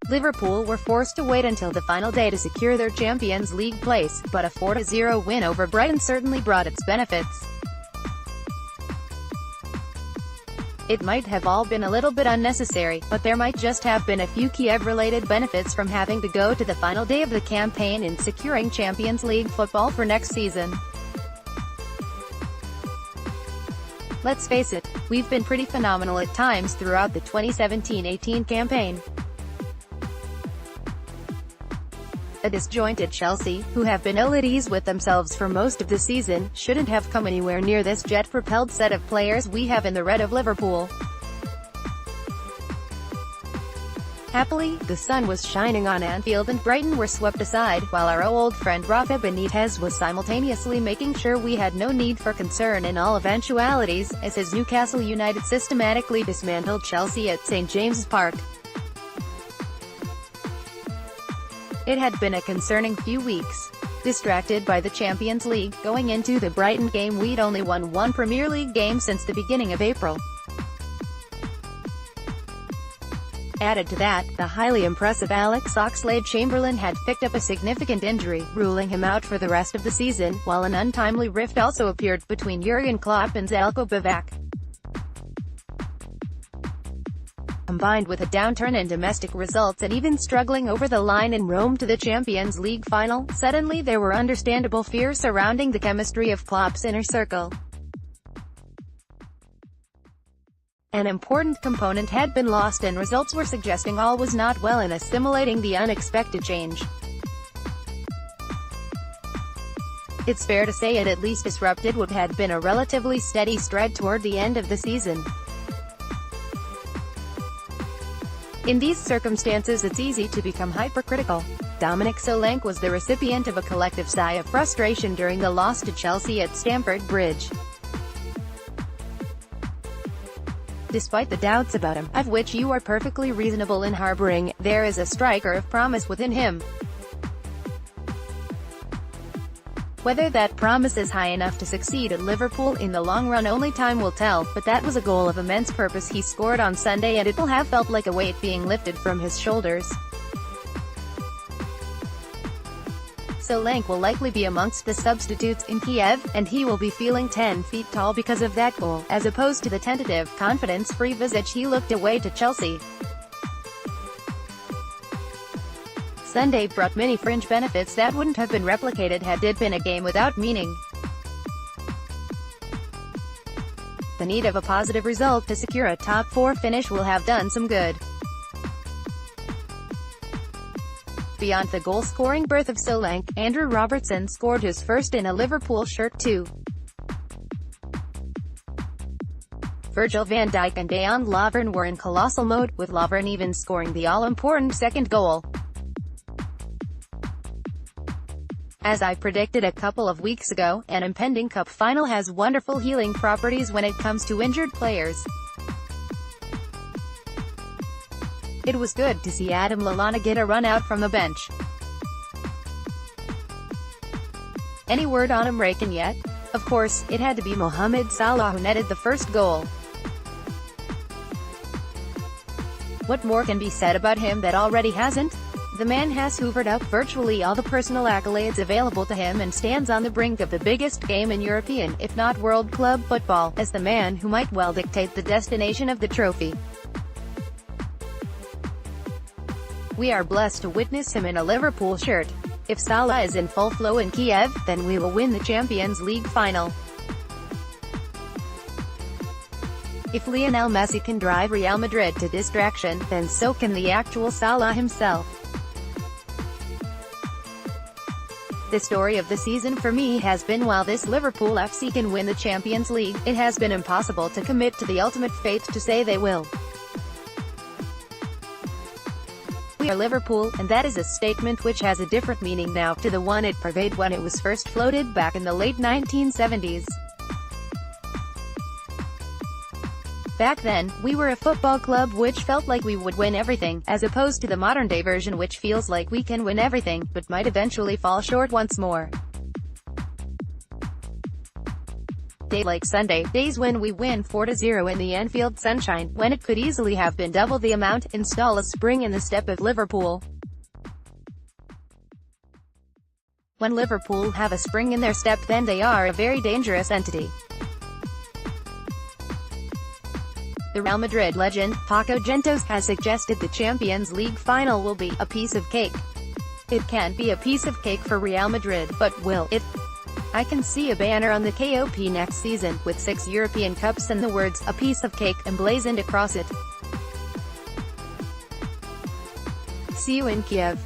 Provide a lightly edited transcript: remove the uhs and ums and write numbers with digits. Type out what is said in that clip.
Liverpool were forced to wait until the final day to secure their Champions League place, but a 4-0 win over Brighton certainly brought its benefits. It might have all been a little bit unnecessary, but there might just have been a few Kiev-related benefits from having to go to the final day of the campaign in securing Champions League football for next season. Let's face it, we've been pretty phenomenal at times throughout the 2017-18 campaign. A disjointed Chelsea, who have been ill at ease with themselves for most of the season, shouldn't have come anywhere near this jet-propelled set of players we have in the red of Liverpool. Happily, the sun was shining on Anfield and Brighton were swept aside, while our old friend Rafa Benitez was simultaneously making sure we had no need for concern in all eventualities, as his Newcastle United systematically dismantled Chelsea at St James's Park. It had been a concerning few weeks. Distracted by the Champions League, going into the Brighton game we'd only won one Premier League game since the beginning of April. Added to that, the highly impressive Alex Oxlade-Chamberlain had picked up a significant injury, ruling him out for the rest of the season, while an untimely rift also appeared between Jurgen Klopp and Željko Babac. Combined with a downturn in domestic results and even struggling over the line in Rome to the Champions League final, suddenly there were understandable fears surrounding the chemistry of Klopp's inner circle. An important component had been lost and results were suggesting all was not well in assimilating the unexpected change. It's fair to say it at least disrupted what had been a relatively steady stride toward the end of the season. In these circumstances it's easy to become hypercritical. Dominic Solanke was the recipient of a collective sigh of frustration during the loss to Chelsea at Stamford Bridge. Despite the doubts about him, of which you are perfectly reasonable in harboring, there is a striker of promise within him. Whether that promise is high enough to succeed at Liverpool in the long run only time will tell, but that was a goal of immense purpose he scored on Sunday and it will have felt like a weight being lifted from his shoulders. Solanke will likely be amongst the substitutes in Kiev, and he will be feeling 10 feet tall because of that goal, as opposed to the tentative, confidence-free visage he looked away to Chelsea. Sunday brought many fringe benefits that wouldn't have been replicated had it been a game without meaning. The need of a positive result to secure a top 4 finish will have done some good. Beyond the goal-scoring berth of Solanke, Andrew Robertson scored his first in a Liverpool shirt too. Virgil van Dijk and Dejan Lovren were in colossal mode, with Lovren even scoring the all-important second goal. As I predicted a couple of weeks ago, an impending cup final has wonderful healing properties when it comes to injured players. It was good to see Adam Lallana get a run out from the bench. Any word on him raking yet? Of course, it had to be Mohamed Salah who netted the first goal. What more can be said about him that already hasn't? The man has hoovered up virtually all the personal accolades available to him and stands on the brink of the biggest game in European, if not world club football, as the man who might well dictate the destination of the trophy. We are blessed to witness him in a Liverpool shirt. If Salah is in full flow in Kiev, then we will win the Champions League final. If Lionel Messi can drive Real Madrid to distraction, then so can the actual Salah himself. The story of the season for me has been while this Liverpool FC can win the Champions League, it has been impossible to commit to the ultimate fate to say they will. We are Liverpool, and that is a statement which has a different meaning now to the one it purveyed when it was first floated back in the late 1970s. Back then, we were a football club which felt like we would win everything, as opposed to the modern-day version which feels like we can win everything, but might eventually fall short once more. day like Sunday, days when we win 4-0 in the Anfield sunshine, when it could easily have been double the amount, install a spring in the step of Liverpool. When Liverpool have a spring in their step, then they are a very dangerous entity. The Real Madrid legend, Paco Gentos, has suggested the Champions League final will be a piece of cake. It can't be a piece of cake for Real Madrid, but will it? I can see a banner on the KOP next season, with 6 European Cups and the words, "a piece of cake," emblazoned across it. See you in Kiev.